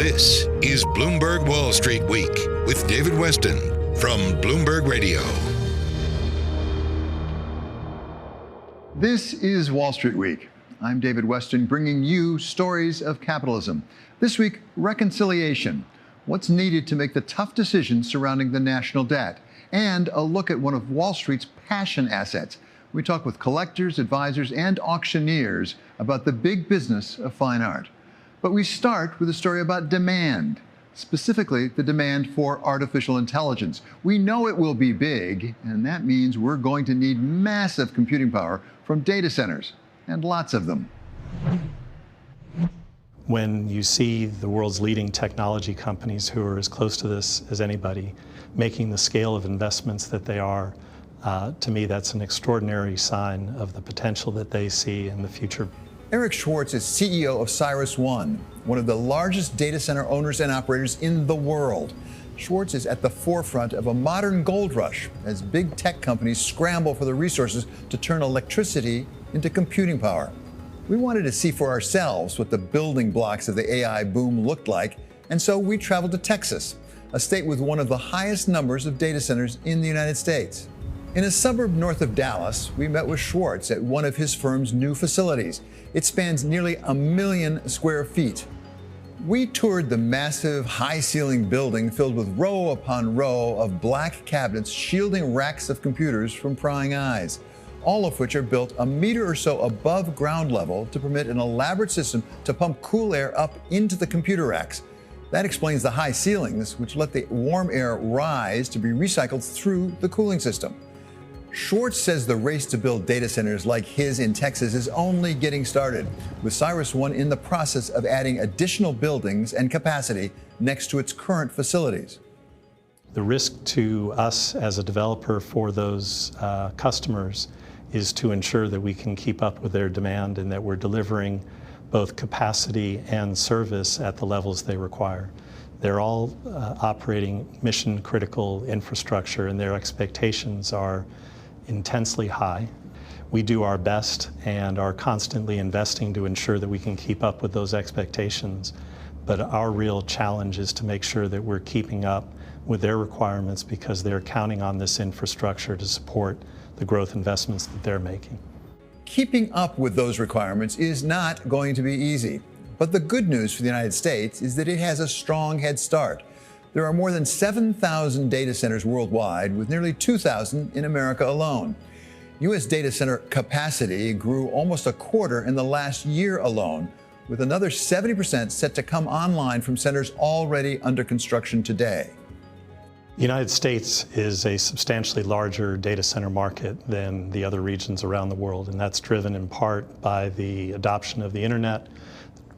This is Bloomberg Wall Street Week with David Westin from Bloomberg Radio. This is Wall Street Week. I'm David Westin, bringing you stories of capitalism. This week, reconciliation. What's needed to make the tough decisions surrounding the national debt? And a look at one of Wall Street's passion assets. We talk with collectors, advisors, and auctioneers about the big business of fine art. But we start with a story about demand, specifically the demand for artificial intelligence. We know it will be big, and that means we're going to need massive computing power from data centers, and lots of them. When you see the world's leading technology companies who are as close to this as anybody, making the scale of investments that they are, to me, that's an extraordinary sign of the potential that they see in the future. Eric Schwartz is CEO of CyrusOne, one of the largest data center owners and operators in the world. Schwartz is at the forefront of a modern gold rush as big tech companies scramble for the resources to turn electricity into computing power. We wanted to see for ourselves what the building blocks of the AI boom looked like, and so we traveled to Texas, a state with one of the highest numbers of data centers in the United States. In a suburb north of Dallas, we met with Schwartz at one of his firm's new facilities. It spans nearly 1 million square feet. We toured the massive, high-ceiling building filled with row upon row of black cabinets shielding racks of computers from prying eyes, all of which are built a meter or so above ground level to permit an elaborate system to pump cool air up into the computer racks. That explains the high ceilings, which let the warm air rise to be recycled through the cooling system. Schwartz says the race to build data centers like his in Texas is only getting started, with CyrusOne in the process of adding additional buildings and capacity next to its current facilities. The risk to us as a developer for those customers is to ensure that we can keep up with their demand and that we're delivering both capacity and service at the levels they require. They're all operating mission-critical infrastructure, and their expectations are intensely high. We do our best and are constantly investing to ensure that we can keep up with those expectations. But our real challenge is to make sure that we're keeping up with their requirements because they're counting on this infrastructure to support the growth investments that they're making. Keeping up with those requirements is not going to be easy. But the good news for the United States is that it has a strong head start. There are more than 7,000 data centers worldwide, with nearly 2,000 in America alone. U.S. data center capacity grew almost a quarter in the last year alone, with another 70% set to come online from centers already under construction today. The United States is a substantially larger data center market than the other regions around the world, and that's driven in part by the adoption of the internet,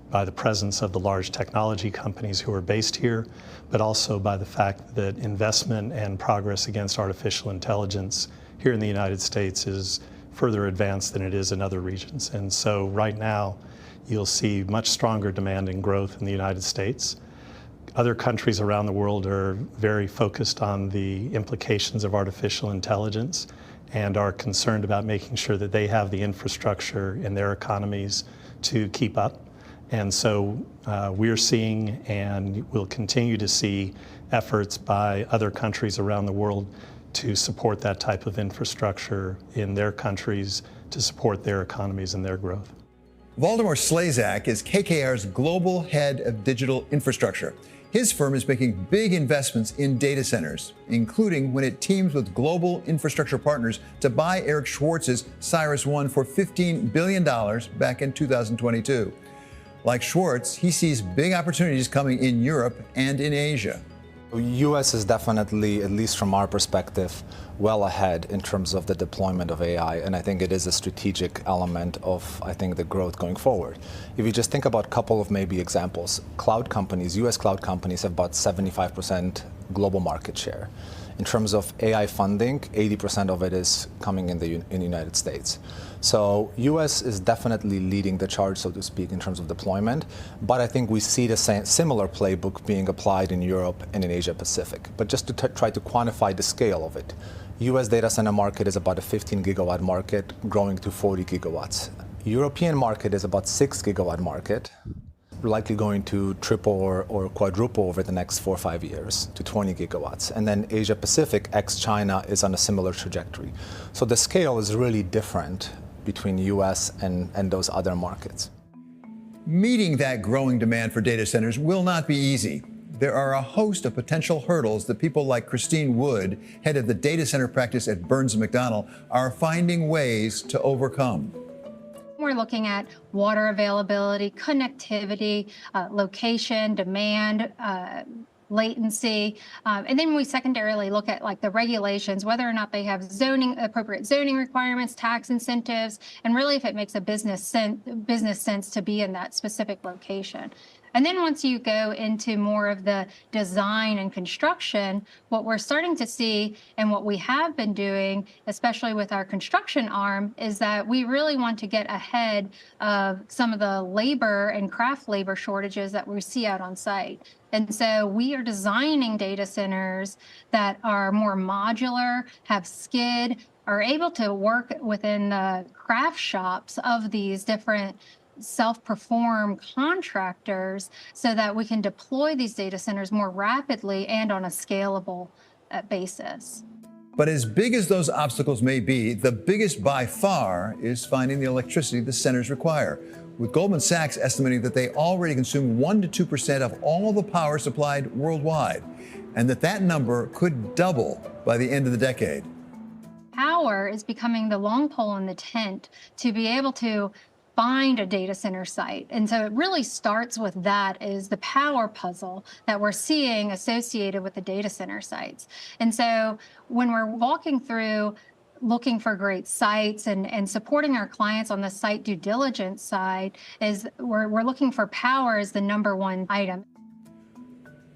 by the presence of the large technology companies who are based here, but also by the fact that investment and progress against artificial intelligence here in the United States is further advanced than it is in other regions. And so right now, you'll see much stronger demand and growth in the United States. Other countries around the world are very focused on the implications of artificial intelligence and are concerned about making sure that they have the infrastructure in their economies to keep up. And so we're seeing and will continue to see efforts by other countries around the world to support that type of infrastructure in their countries to support their economies and their growth. Valdemar Slezak is KKR's global head of digital infrastructure. His firm is making big investments in data centers, including when it teams with global infrastructure partners to buy Eric Schwartz's CyrusOne for $15 billion back in 2022. Like Schwartz, he sees big opportunities coming in Europe and in Asia. The U.S. is definitely, at least from our perspective, well ahead in terms of the deployment of AI, and I think it is a strategic element of, I think, the growth going forward. If you just think about a couple of maybe examples, cloud companies, U.S. cloud companies have about 75% global market share. In terms of AI funding, 80% of it is coming in the United States. So U.S. is definitely leading the charge, so to speak, in terms of deployment. But I think we see the same similar playbook being applied in Europe and in Asia Pacific. But just to try to quantify the scale of it, U.S. data center market is about a 15 gigawatt market, growing to 40 gigawatts. European market is about 6 gigawatt market. likely going to triple or quadruple over the next 4 or 5 years to 20 gigawatts. And then Asia Pacific, ex-China, is on a similar trajectory. So the scale is really different between US and those other markets. Meeting that growing demand for data centers will not be easy. There are a host of potential hurdles that people like Christine Wood, head of the data center practice at Burns & McDonnell, are finding ways to overcome. We're looking at water availability, connectivity, location, demand, latency, and then we secondarily look at like the regulations, whether or not they have appropriate zoning requirements, tax incentives, and really if it makes a business sense to be in that specific location. And then once you go into more of the design and construction, what we're starting to see and what we have been doing, especially with our construction arm, is that we really want to get ahead of some of the labor and craft labor shortages that we see out on site. And so we are designing data centers that are more modular, have skid, are able to work within the craft shops of these different self-perform contractors so that we can deploy these data centers more rapidly and on a scalable basis. But as big as those obstacles may be, the biggest by far is finding the electricity the centers require, with Goldman Sachs estimating that they already consume 1% to 2% of all the power supplied worldwide, and that number could double by the end of the decade. Power is becoming the long pole in the tent to be able to find a data center site. And so it really starts with that is the power puzzle that we're seeing associated with the data center sites. And so when we're walking through looking for great sites and supporting our clients on the site due diligence side, is we're looking for power as the #1 item.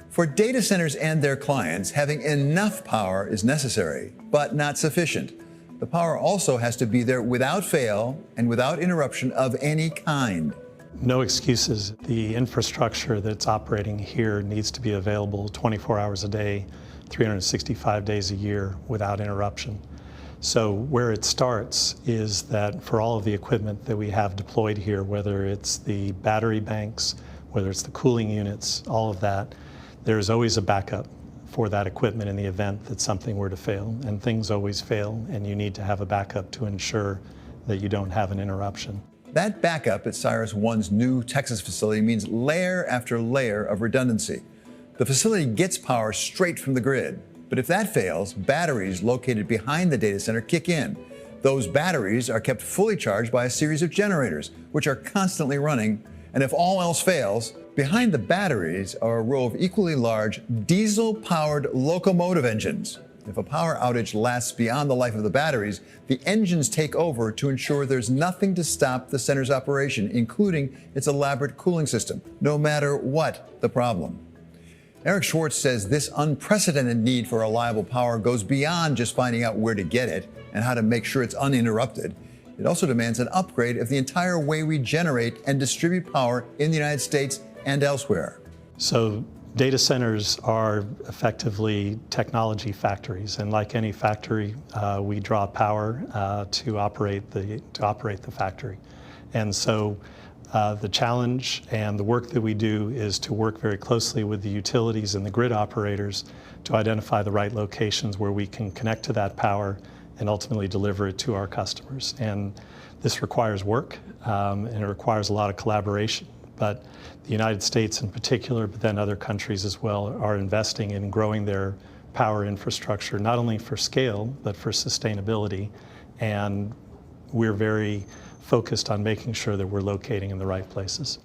For data centers and their clients, having enough power is necessary, but not sufficient. The power also has to be there without fail and without interruption of any kind. No excuses. The infrastructure that's operating here needs to be available 24 hours a day, 365 days a year without interruption. So where it starts is that for all of the equipment that we have deployed here, whether it's the battery banks, whether it's the cooling units, all of that, there's always a backup for that equipment in the event that something were to fail. And things always fail, and you need to have a backup to ensure that you don't have an interruption. That backup at CyrusOne's new Texas facility means layer after layer of redundancy. The facility gets power straight from the grid, but if that fails, batteries located behind the data center kick in. Those batteries are kept fully charged by a series of generators, which are constantly running, and if all else fails, behind the batteries are a row of equally large diesel-powered locomotive engines. If a power outage lasts beyond the life of the batteries, the engines take over to ensure there's nothing to stop the center's operation, including its elaborate cooling system, no matter what the problem. Eric Schwartz says this unprecedented need for reliable power goes beyond just finding out where to get it and how to make sure it's uninterrupted. It also demands an upgrade of the entire way we generate and distribute power in the United States and elsewhere. So data centers are effectively technology factories, and like any factory, we draw power to operate the factory. And so the challenge and the work that we do is to work very closely with the utilities and the grid operators to identify the right locations where we can connect to that power and ultimately deliver it to our customers. And this requires work, and it requires a lot of collaboration. But the United States in particular, but then other countries as well, are investing in growing their power infrastructure, not only for scale, but for sustainability. And we're very focused on making sure that we're locating in the right places.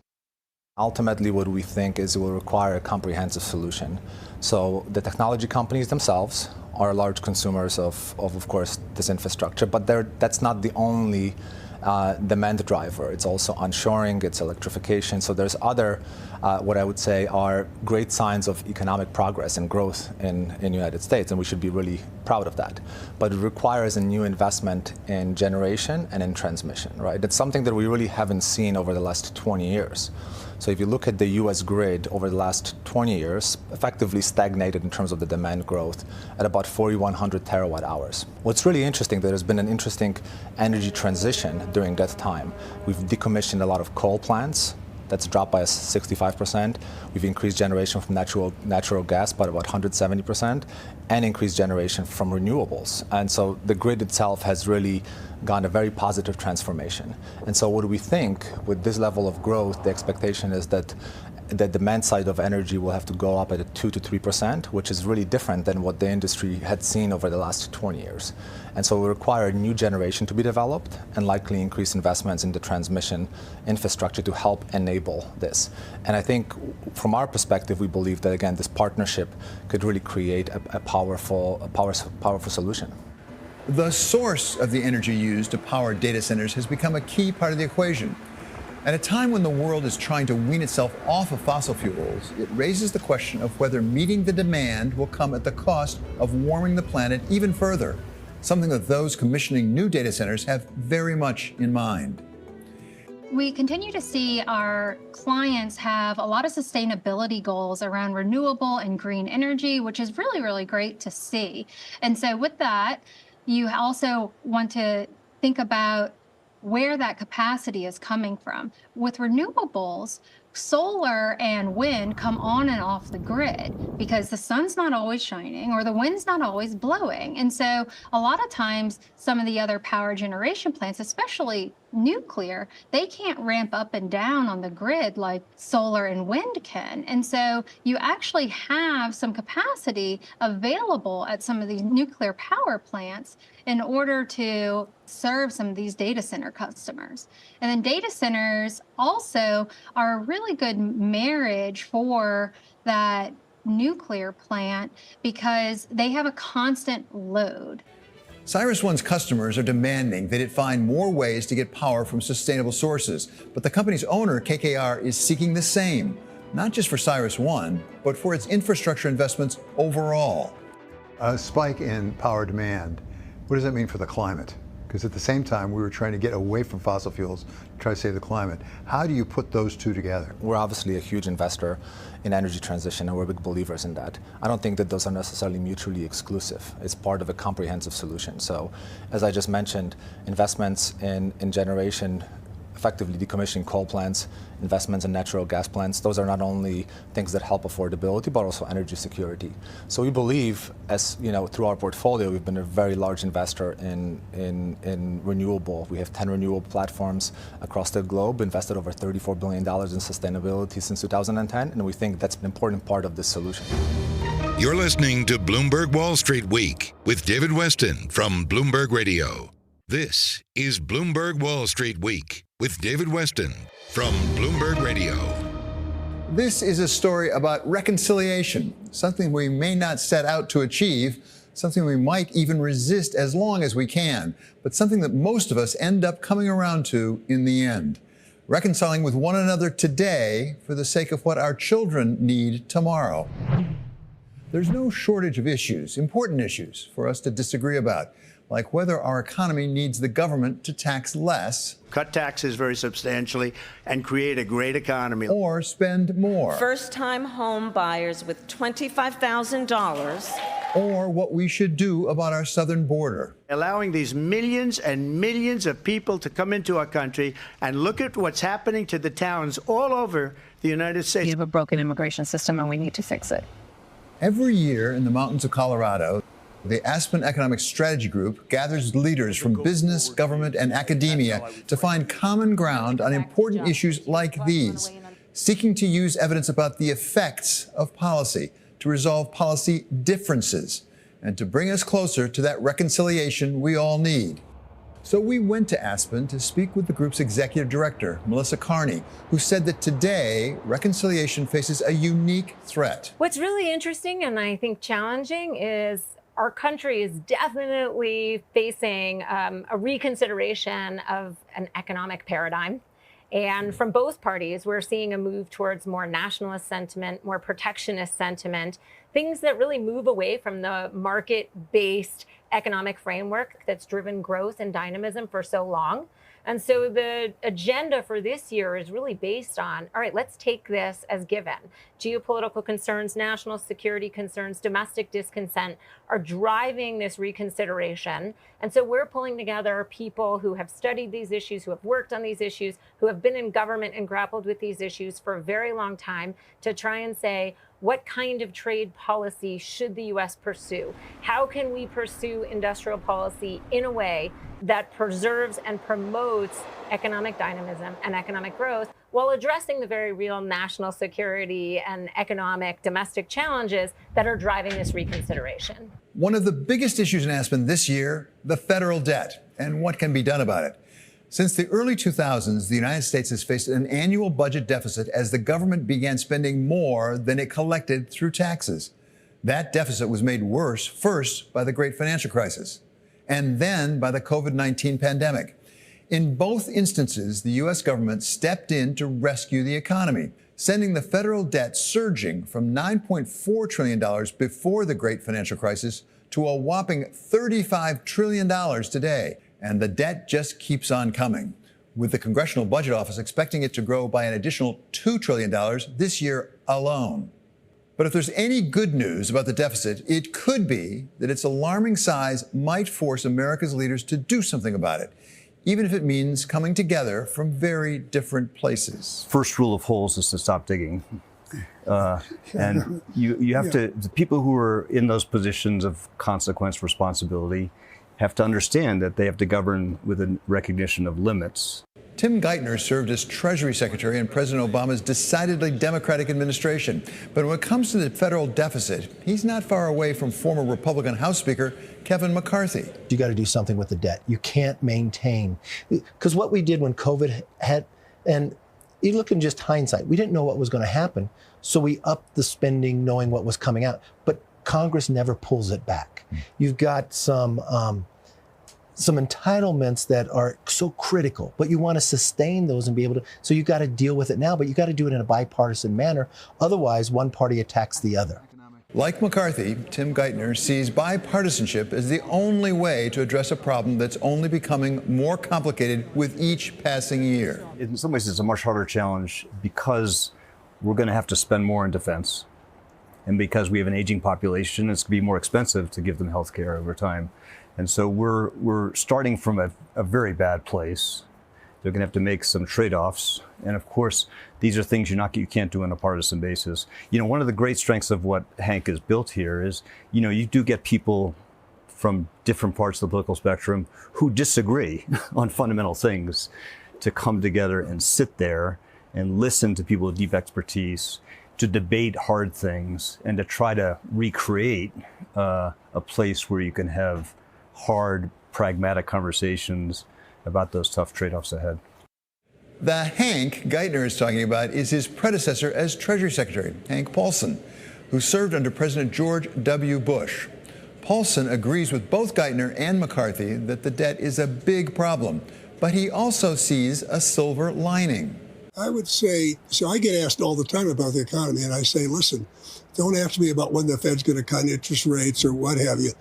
Ultimately, what we think is it will require a comprehensive solution. So the technology companies themselves are large consumers of course, this infrastructure, but that's not the only demand driver. It's also onshoring, it's electrification. So there's other, what I would say are great signs of economic progress and growth in the United States, and we should be really proud of that. But it requires a new investment in generation and in transmission, right? It's something that we really haven't seen over the last 20 years. So if you look at the US grid over the last 20 years, effectively stagnated in terms of the demand growth at about 4,100 terawatt hours. What's really interesting, there has been an interesting energy transition during that time. We've decommissioned a lot of coal plants, That's dropped by 65%. We've increased generation from natural gas by about 170%, and increased generation from renewables. And so the grid itself has really gone a very positive transformation. And so what do we think with this level of growth? The expectation is that the demand side of energy will have to go up at a 2 to 3%, which is really different than what the industry had seen over the last 20 years. And so we require a new generation to be developed and likely increase investments in the transmission infrastructure to help enable this. And I think from our perspective, we believe that, again, this partnership could really create a powerful solution. The source of the energy used to power data centers has become a key part of the equation. At a time when the world is trying to wean itself off of fossil fuels, it raises the question of whether meeting the demand will come at the cost of warming the planet even further, something that those commissioning new data centers have very much in mind. We continue to see our clients have a lot of sustainability goals around renewable and green energy, which is really, really great to see. And so with that, you also want to think about where that capacity is coming from. With renewables, solar and wind come on and off the grid because the sun's not always shining or the wind's not always blowing. And so a lot of times, some of the other power generation plants, especially nuclear, they can't ramp up and down on the grid like solar and wind can. And so you actually have some capacity available at some of these nuclear power plants in order to serve some of these data center customers. And then data centers also are a really good marriage for that nuclear plant because they have a constant load. CyrusOne's customers are demanding that it find more ways to get power from sustainable sources. But the company's owner, KKR, is seeking the same, not just for CyrusOne, but for its infrastructure investments overall. A spike in power demand, what does that mean for the climate? Because at the same time, we were trying to get away from fossil fuels to try to save the climate. How do you put those two together? We're obviously a huge investor in energy transition, and we're big believers in that. I don't think that those are necessarily mutually exclusive. It's part of a comprehensive solution. So, as I just mentioned, investments in generation, effectively decommissioning coal plants, investments in natural gas plants, those are not only things that help affordability, but also energy security. So we believe, as you know, through our portfolio, we've been a very large investor in renewable. We have 10 renewable platforms across the globe, invested over $34 billion in sustainability since 2010, and we think that's an important part of this solution. You're listening to Bloomberg Wall Street Week with David Westin from Bloomberg Radio. This is Bloomberg Wall Street Week with David Westin from Bloomberg Radio. This is a story about reconciliation, something we may not set out to achieve, something we might even resist as long as we can, but something that most of us end up coming around to in the end. Reconciling with one another today for the sake of what our children need tomorrow. There's no shortage of issues, important issues, for us to disagree about, like whether our economy needs the government to tax less, cut taxes very substantially, and create a great economy, or spend more. First-time home buyers with $25,000. Or what we should do about our southern border. Allowing these millions and millions of people to come into our country and look at what's happening to the towns all over the United States. We have a broken immigration system and we need to fix it. Every year in the mountains of Colorado, the Aspen Economic Strategy Group gathers leaders from business, government, and academia to find common ground on important issues like these, seeking to use evidence about the effects of policy to resolve policy differences and to bring us closer to that reconciliation we all need. So we went to Aspen to speak with the group's executive director, Melissa Carney, who said that today, reconciliation faces a unique threat. What's really interesting and I think challenging is our country is definitely facing a reconsideration of an economic paradigm. And from both parties, we're seeing a move towards more nationalist sentiment, more protectionist sentiment, things that really move away from the market-based economic framework that's driven growth and dynamism for so long. And so the agenda for this year is really based on, all right, let's take this as given. Geopolitical concerns, national security concerns, domestic discontent are driving this reconsideration. And so we're pulling together people who have studied these issues, who have worked on these issues, who have been in government and grappled with these issues for a very long time to try and say, what kind of trade policy should the U.S. pursue? How can we pursue industrial policy in a way that preserves and promotes economic dynamism and economic growth while addressing the very real national security and economic domestic challenges that are driving this reconsideration? One of the biggest issues in Aspen this year, the federal debt and what can be done about it. Since the early 2000s, the United States has faced an annual budget deficit as the government began spending more than it collected through taxes. That deficit was made worse first by the great financial crisis and then by the COVID-19 pandemic. In both instances, the U.S. government stepped in to rescue the economy, sending the federal debt surging from $9.4 trillion before the great financial crisis to a whopping $35 trillion today. And the debt just keeps on coming, with the Congressional Budget Office expecting it to grow by an additional $2 trillion this year alone. But if there's any good news about the deficit, it could be that its alarming size might force America's leaders to do something about it, even if it means coming together from very different places. First rule of holes is to stop digging. And you have to, the people who are in those positions of consequence, responsibility, have to understand that they have to govern with a recognition of limits. Tim Geithner served as Treasury Secretary in President Obama's decidedly Democratic administration. But when it comes to the federal deficit, he's not far away from former Republican House Speaker Kevin McCarthy. You got to do something with the debt. You can't maintain. Because what we did when COVID had, and you look in just hindsight, we didn't know what was going to happen. So we upped the spending knowing what was coming out. But Congress never pulls it back. You've got some entitlements that are so critical, but you want to sustain those and be able to, so you got to deal with it now, but you got to do it in a bipartisan manner. Otherwise, one party attacks the other. Like McCarthy, Tim Geithner sees bipartisanship as the only way to address a problem that's only becoming more complicated with each passing year. In some ways, it's a much harder challenge because we're going to have to spend more in defense. And because we have an aging population, it's going to be more expensive to give them health care over time. And so we're starting from a very bad place. They're going to have to make some trade-offs. And of course, these are things you can't do on a partisan basis. You know, one of the great strengths of what Hank has built here is, you know, you do get people from different parts of the political spectrum who disagree on fundamental things to come together and sit there and listen to people with deep expertise, to debate hard things, and to try to recreate a place where you can have hard, pragmatic conversations about those tough trade-offs ahead. The Hank Geithner is talking about is his predecessor as Treasury Secretary, Hank Paulson, who served under President George W. Bush. Paulson agrees with both Geithner and McCarthy that the debt is a big problem, but he also sees a silver lining. I would say, so I get asked all the time about the economy, and I say, listen, don't ask me about when the Fed's going to cut interest rates or what have you,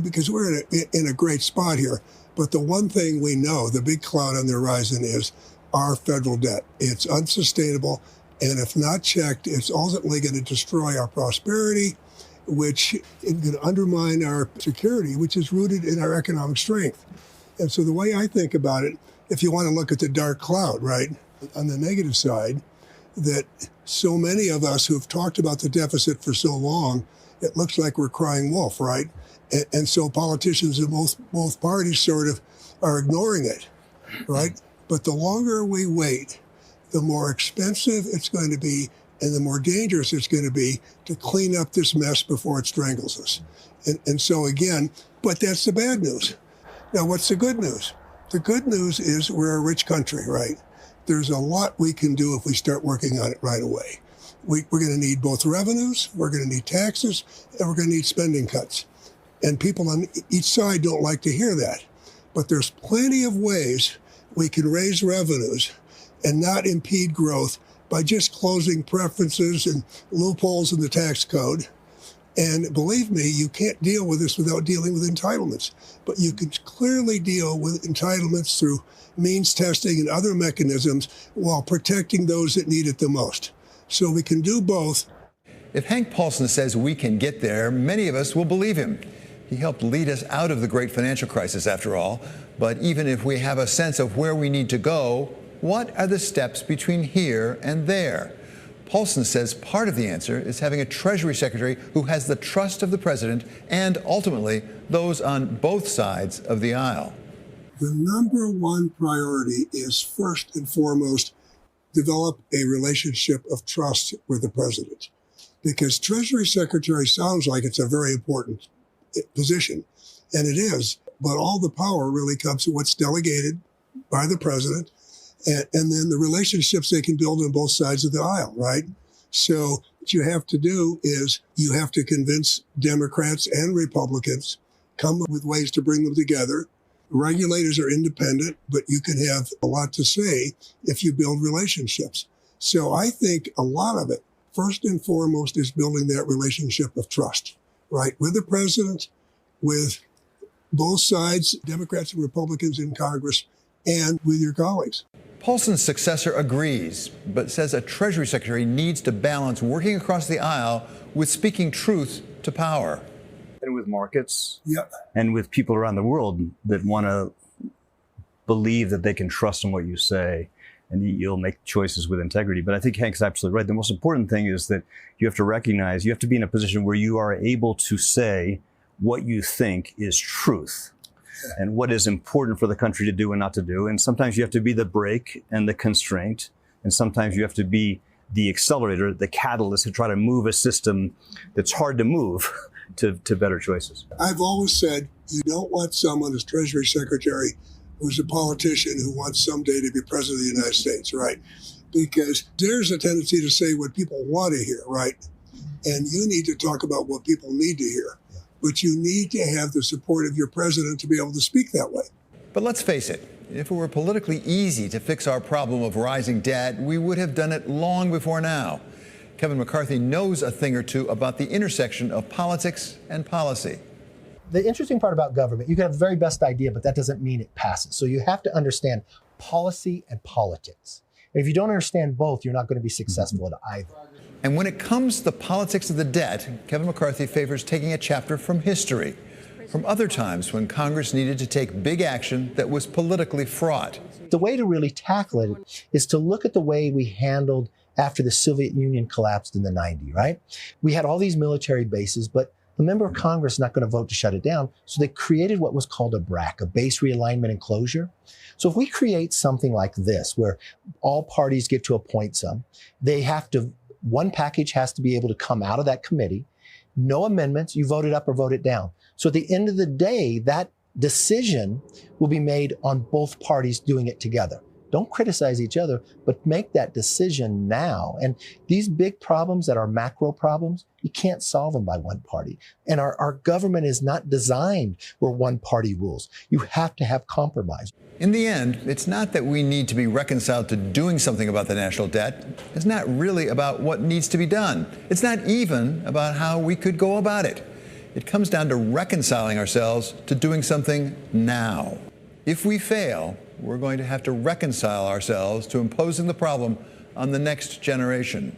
because we're in a great spot here. But the one thing we know, the big cloud on the horizon, is our federal debt. It's unsustainable, and if not checked, it's ultimately going to destroy our prosperity, which is going to undermine our security, which is rooted in our economic strength. And so the way I think about it, if you want to look at the dark cloud, right, on the negative side, that so many of us who've talked about the deficit for so long, it looks like we're crying wolf, right? And so politicians in both parties sort of are ignoring it, right? But the longer we wait, the more expensive it's going to be and the more dangerous it's going to be to clean up this mess before it strangles us. And so again, but that's the bad news. Now, what's the good news? The good news is we're a rich country, right? There's a lot we can do if we start working on it right away. We're going to need both revenues, we're going to need taxes, and we're going to need spending cuts. And people on each side don't like to hear that. But there's plenty of ways we can raise revenues and not impede growth by just closing preferences and loopholes in the tax code, And believe me, you can't deal with this without dealing with entitlements. But you can clearly deal with entitlements through means testing and other mechanisms while protecting those that need it the most. So we can do both. If Hank Paulson says we can get there, many of us will believe him. He helped lead us out of the great financial crisis, after all. But even if we have a sense of where we need to go, what are the steps between here and there? Paulson says part of the answer is having a Treasury Secretary who has the trust of the president and, ultimately, those on both sides of the aisle. The number one priority is, first and foremost, develop a relationship of trust with the president. Because Treasury Secretary sounds like it's a very important position, and it is, but all the power really comes to what's delegated by the president, and then the relationships they can build on both sides of the aisle, right? So what you have to do is you have to convince Democrats and Republicans, come up with ways to bring them together. Regulators are independent, but you can have a lot to say if you build relationships. So I think a lot of it, first and foremost, is building that relationship of trust, right? With the president, with both sides, Democrats and Republicans in Congress, and with your colleagues. Paulson's successor agrees, but says a Treasury Secretary needs to balance working across the aisle with speaking truth to power. And with markets, yep, and with people around the world that want to believe that they can trust in what you say, and you'll make choices with integrity. But I think Hank's absolutely right. The most important thing is that you have to recognize, you have to be in a position where you are able to say what you think is truth and what is important for the country to do and not to do. And sometimes you have to be the brake and the constraint, and sometimes you have to be the accelerator, the catalyst to try to move a system that's hard to move to better choices. I've always said you don't want someone as Treasury Secretary who's a politician who wants someday to be president of the United States, right? Because there's a tendency to say what people want to hear, right? And you need to talk about what people need to hear. But you need to have the support of your president to be able to speak that way. But let's face it, if it were politically easy to fix our problem of rising debt, we would have done it long before now. Kevin McCarthy knows a thing or two about the intersection of politics and policy. The interesting part about government, you can have the very best idea, but that doesn't mean it passes. So you have to understand policy and politics. And if you don't understand both, you're not going to be successful at either. And when it comes to the politics of the debt, Kevin McCarthy favors taking a chapter from history, from other times when Congress needed to take big action that was politically fraught. The way to really tackle it is to look at the way we handled after the Soviet Union collapsed in the 90s, right? We had all these military bases, but a member of Congress is not going to vote to shut it down. So they created what was called a BRAC, a base realignment and closure. So if we create something like this, where all parties get to appoint some, one package has to be able to come out of that committee. No amendments, you vote it up or vote it down. So at the end of the day, that decision will be made on both parties doing it together. Don't criticize each other, but make that decision now. And these big problems that are macro problems, you can't solve them by one party. And our government is not designed where one party rules. You have to have compromise. In the end, it's not that we need to be reconciled to doing something about the national debt. It's not really about what needs to be done. It's not even about how we could go about it. It comes down to reconciling ourselves to doing something now. If we fail, we're going to have to reconcile ourselves to imposing the problem on the next generation.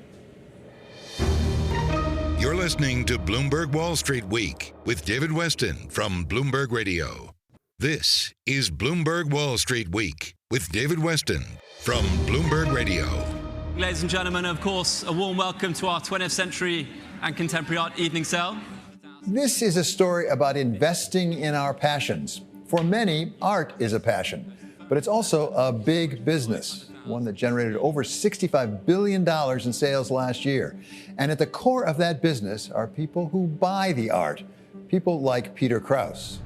You're listening to Bloomberg Wall Street Week with David Westin from Bloomberg Radio. This is Bloomberg Wall Street Week with David Westin from Bloomberg Radio. Ladies and gentlemen, of course, a warm welcome to our 20th Century and Contemporary Art Evening Sale. This is a story about investing in our passions. For many, art is a passion, but it's also a big business, one that generated over $65 billion in sales last year. And at the core of that business are people who buy the art, people like Peter Krause.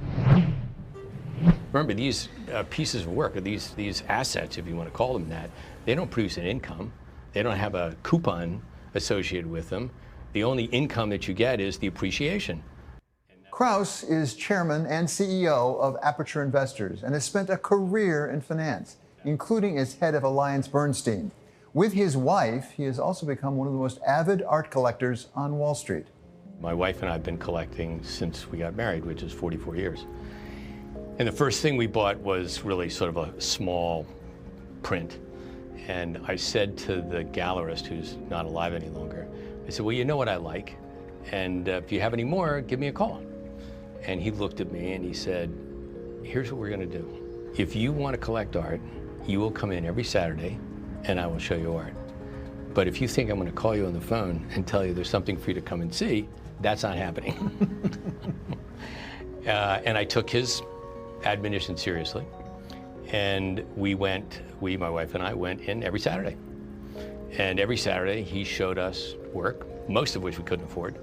Remember, these pieces of work, or these assets, if you want to call them that, they don't produce an income. They don't have a coupon associated with them. The only income that you get is the appreciation. Krause is chairman and CEO of Aperture Investors and has spent a career in finance, including as head of AllianceBernstein. With his wife, he has also become one of the most avid art collectors on Wall Street. My wife and I have been collecting since we got married, which is 44 years. And the first thing we bought was really sort of a small print. And I said to the gallerist, who's not alive any longer, I said, well, you know what I like, and if you have any more, give me a call. And he looked at me and he said, here's what we're gonna do. If you want to collect art, you will come in every Saturday and I will show you art. But if you think I'm gonna call you on the phone and tell you there's something for you to come and see, that's not happening. And I took his admonition seriously. And my wife and I went in every Saturday. And every Saturday he showed us work, most of which we couldn't afford,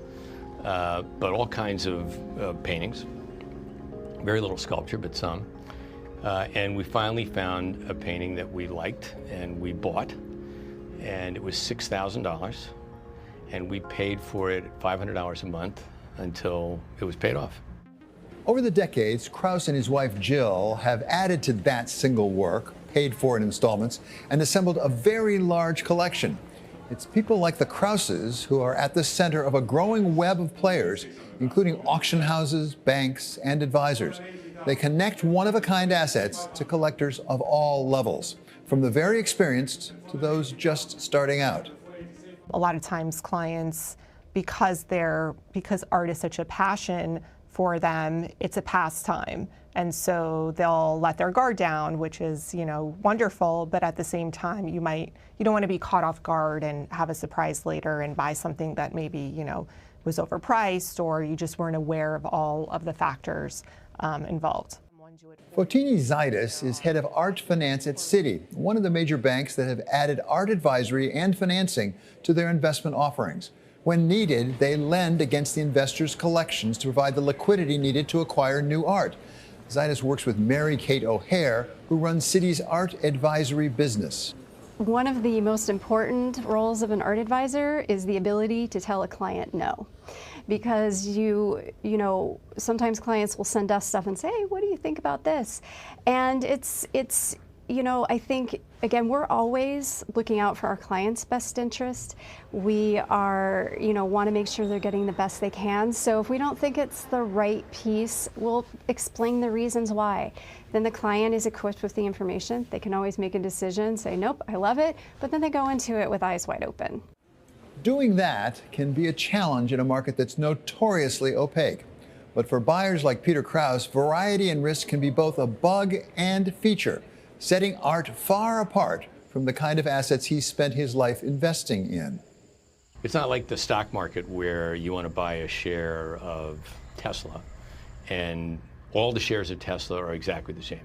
but all kinds of paintings. Very little sculpture, but some. And we finally found a painting that we liked and we bought. And it was $6,000. And we paid for it $500 a month until it was paid off. Over the decades, Krauss and his wife Jill have added to that single work, paid for in installments, and assembled a very large collection. It's people like the Krausses who are at the center of a growing web of players, including auction houses, banks, and advisors. They connect one-of-a-kind assets to collectors of all levels, from the very experienced to those just starting out. A lot of times clients, because art is such a passion for them, it's a pastime. And so they'll let their guard down, which is, wonderful, but at the same time, you don't want to be caught off guard and have a surprise later and buy something that maybe, was overpriced, or you just weren't aware of all of the factors involved. Fotini Zaitis is head of art finance at Citi, one of the major banks that have added art advisory and financing to their investment offerings. When needed, they lend against the investors' collections to provide the liquidity needed to acquire new art. Zaitis works with Mary Kate O'Hare, who runs Citi's art advisory business. One of the most important roles of an art advisor is the ability to tell a client no. Because sometimes clients will send us stuff and say, hey, what do you think about this? And it's I think, again, we're always looking out for our clients' best interest. We are, want to make sure they're getting the best they can. So if we don't think it's the right piece, we'll explain the reasons why. Then the client is equipped with the information. They can always make a decision, say, nope, I love it, but then they go into it with eyes wide open. Doing that can be a challenge in a market that's notoriously opaque. But for buyers like Peter Krauss, variety and risk can be both a bug and feature, setting art far apart from the kind of assets he spent his life investing in. It's not like the stock market where you want to buy a share of Tesla and all the shares of Tesla are exactly the same.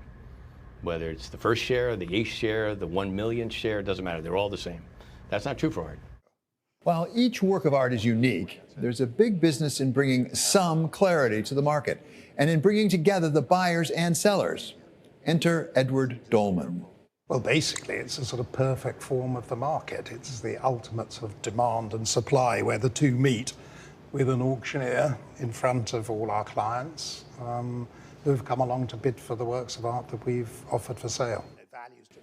Whether it's the first share, the 8th share, the 1 millionth share, it doesn't matter. They're all the same. That's not true for art. While each work of art is unique, there's a big business in bringing some clarity to the market and in bringing together the buyers and sellers. Enter Edward Dolman. Well, basically, it's a sort of perfect form of the market. It's the ultimate sort of demand and supply where the two meet, with an auctioneer in front of all our clients who have come along to bid for the works of art that we've offered for sale.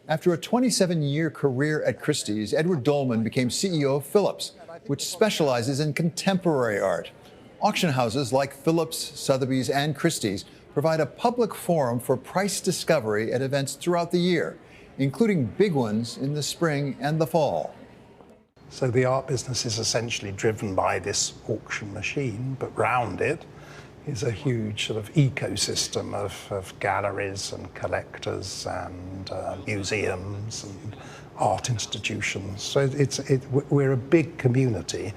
After a 27-year career at Christie's, Edward Dolman became CEO of Phillips, which specializes in contemporary art. Auction houses like Phillips, Sotheby's, and Christie's provide a public forum for price discovery at events throughout the year, including big ones in the spring and the fall. So the art business is essentially driven by this auction machine, but round it is a huge sort of ecosystem of galleries and collectors and museums and art institutions. So we're a big community,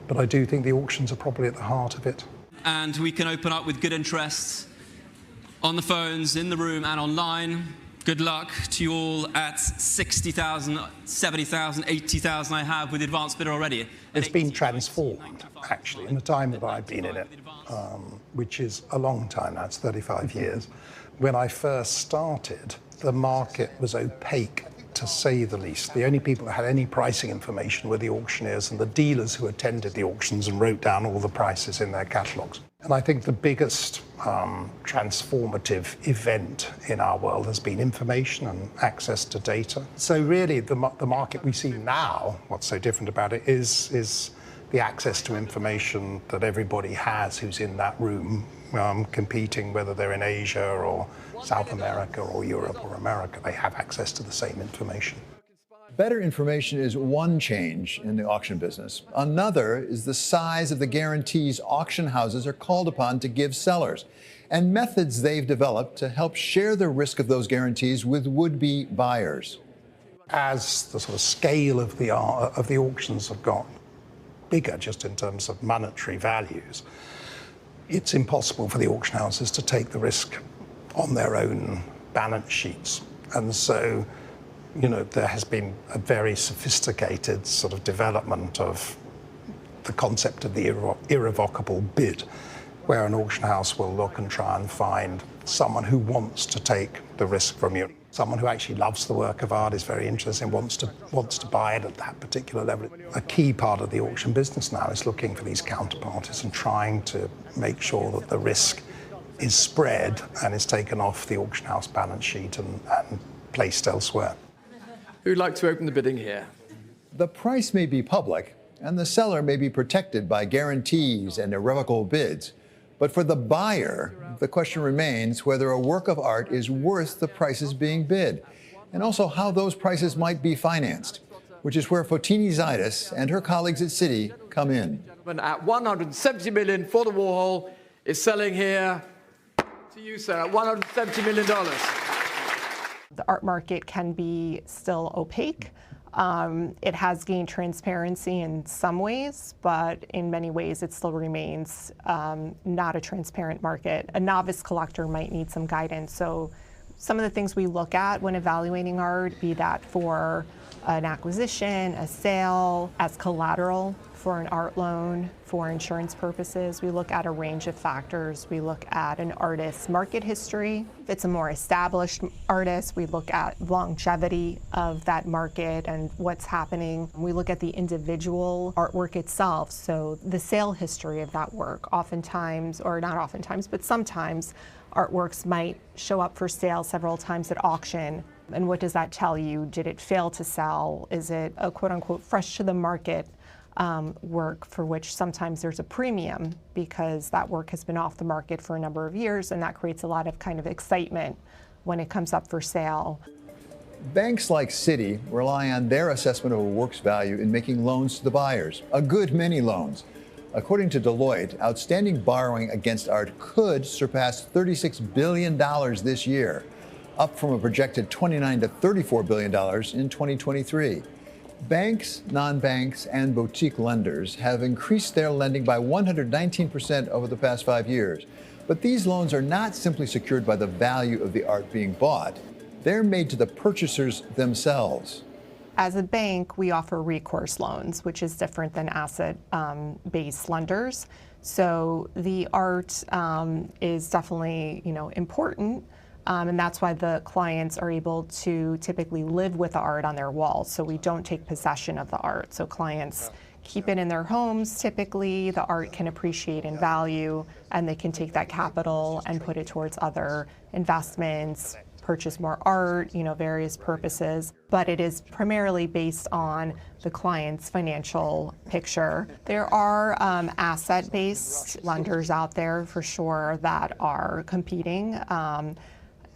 but I do think the auctions are probably at the heart of it. And we can open up with good interest on the phones, in the room, and online. Good luck to you all at 60,000, 70,000, 80,000 I have with the advanced bidder already. It's been transformed, actually, in the time that I've been in it, which is a long time now, it's 35 years. When I first started, the market was opaque, to say the least. The only people that had any pricing information were the auctioneers and the dealers who attended the auctions and wrote down all the prices in their catalogues. And I think the biggest transformative event in our world has been information and access to data. So really, the market we see now, what's so different about it is the access to information that everybody has who's in that room, competing, whether they're in Asia or South America or Europe or America, they have access to the same information. Better information is one change in the auction business. Another is the size of the guarantees auction houses are called upon to give sellers, and methods they've developed to help share the risk of those guarantees with would-be buyers. As the sort of scale of the auctions have got bigger, just in terms of monetary values, it's impossible for the auction houses to take the risk on their own balance sheets. And so, there has been a very sophisticated sort of development of the concept of the irrevocable bid, where an auction house will look and try and find someone who wants to take the risk from you. Someone who actually loves the work of art, is very interested, wants to buy it at that particular level. A key part of the auction business now is looking for these counterparties and trying to make sure that the risk is spread and is taken off the auction house balance sheet and placed elsewhere. Who'd like to open the bidding here? The price may be public, and the seller may be protected by guarantees and irrevocable bids. But for the buyer, the question remains whether a work of art is worth the prices being bid, and also how those prices might be financed, which is where Fotini Zaitis and her colleagues at Citi come in. At 170 million for the Warhol is selling here to you, sir, at $170 million. The art market can be still opaque. It has gained transparency in some ways, but in many ways it still remains not a transparent market. A novice collector might need some guidance. So some of the things we look at when evaluating art, be that for an acquisition, a sale, as collateral for an art loan, for insurance purposes. We look at a range of factors. We look at an artist's market history. If it's a more established artist, we look at longevity of that market and what's happening. We look at the individual artwork itself, so the sale history of that work. Oftentimes, or not oftentimes, but sometimes, artworks might show up for sale several times at auction. And what does that tell you? Did it fail to sell? Is it a quote-unquote fresh to the market work for which sometimes there's a premium because that work has been off the market for a number of years, and that creates a lot of kind of excitement when it comes up for sale. Banks like Citi rely on their assessment of a work's value in making loans to the buyers, a good many loans. According to Deloitte, outstanding borrowing against art could surpass $36 billion this year, up from a projected $29 to $34 billion in 2023. Banks, non-banks, and boutique lenders have increased their lending by 119% over the past 5 years. But these loans are not simply secured by the value of the art being bought. They're made to the purchasers themselves. As a bank, we offer recourse loans, which is different than asset-based lenders. So the art is definitely, important. And that's why the clients are able to typically live with the art on their walls. So we don't take possession of the art. So clients keep it in their homes. Typically, the art can appreciate in value, and they can take that capital and put it towards other investments, purchase more art, various purposes. But it is primarily based on the client's financial picture. There are asset-based lenders out there for sure that are competing.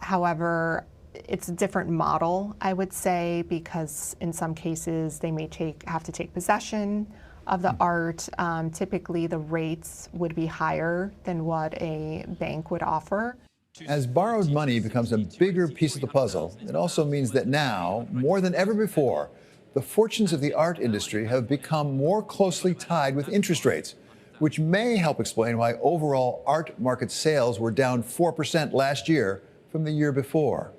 However, it's a different model, I would say, because in some cases they may have to take possession of the art. Typically, the rates would be higher than what a bank would offer. As borrowed money becomes a bigger piece of the puzzle, it also means that now, more than ever before, the fortunes of the art industry have become more closely tied with interest rates, which may help explain why overall art market sales were down 4% last year from the year before.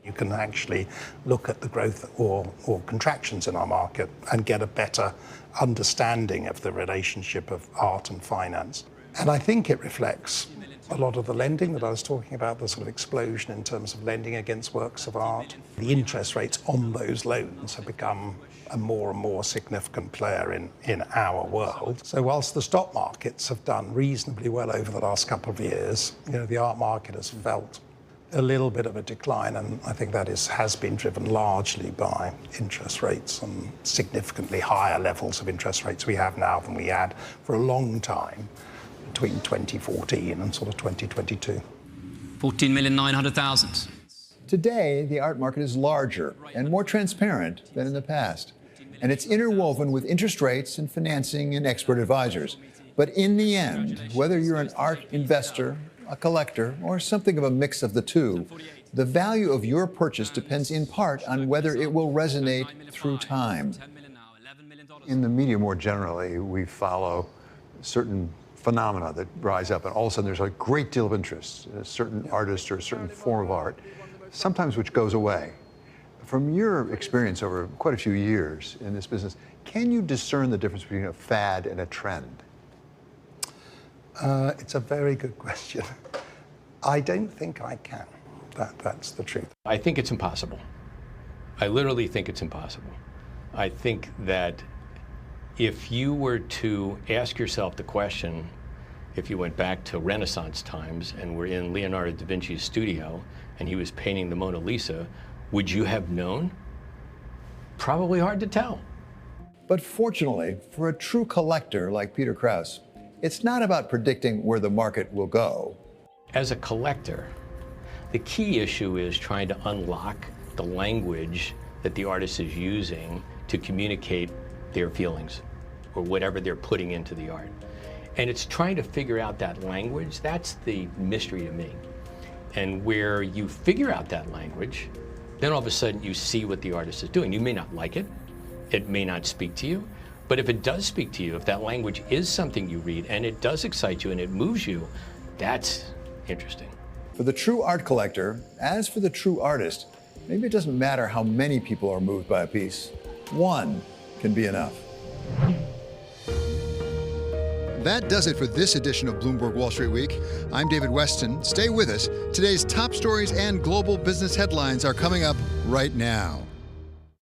You can actually look at the growth or contractions in our market and get a better understanding of the relationship of art and finance. And I think it reflects a lot of the lending that I was talking about, the sort of explosion in terms of lending against works of art. The interest rates on those loans have become a more and more significant player in our world. So whilst the stock markets have done reasonably well over the last couple of years, the art market has felt a little bit of a decline, and I think that has been driven largely by interest rates and significantly higher levels of interest rates we have now than we had for a long time between 2014 and sort of 2022. 14,900,000. Today, the art market is larger and more transparent than in the past, and it's interwoven with interest rates and financing and expert advisors. But in the end, whether you're an art investor, a collector, or something of a mix of the two, the value of your purchase depends in part on whether it will resonate through time. In the media more generally, we follow certain phenomena that rise up, and all of a sudden there's a great deal of interest in a certain artist or a certain form of art, sometimes which goes away. From your experience over quite a few years in this business, can you discern the difference between a fad and a trend? It's a very good question. I don't think I can. That's the truth. I think it's impossible. I literally think it's impossible. I think that if you were to ask yourself the question, if you went back to Renaissance times and were in Leonardo da Vinci's studio and he was painting the Mona Lisa, would you have known? Probably hard to tell. But fortunately, for a true collector like Peter Krause, it's not about predicting where the market will go. As a collector, the key issue is trying to unlock the language that the artist is using to communicate their feelings or whatever they're putting into the art. And it's trying to figure out that language. That's the mystery to me. And where you figure out that language, then all of a sudden you see what the artist is doing. You may not like it. It may not speak to you. But if it does speak to you, if that language is something you read and it does excite you and it moves you, that's interesting. For the true art collector, as for the true artist, maybe it doesn't matter how many people are moved by a piece. One can be enough. That does it for this edition of Bloomberg Wall Street Week. I'm David Westin. Stay with us. Today's top stories and global business headlines are coming up right now.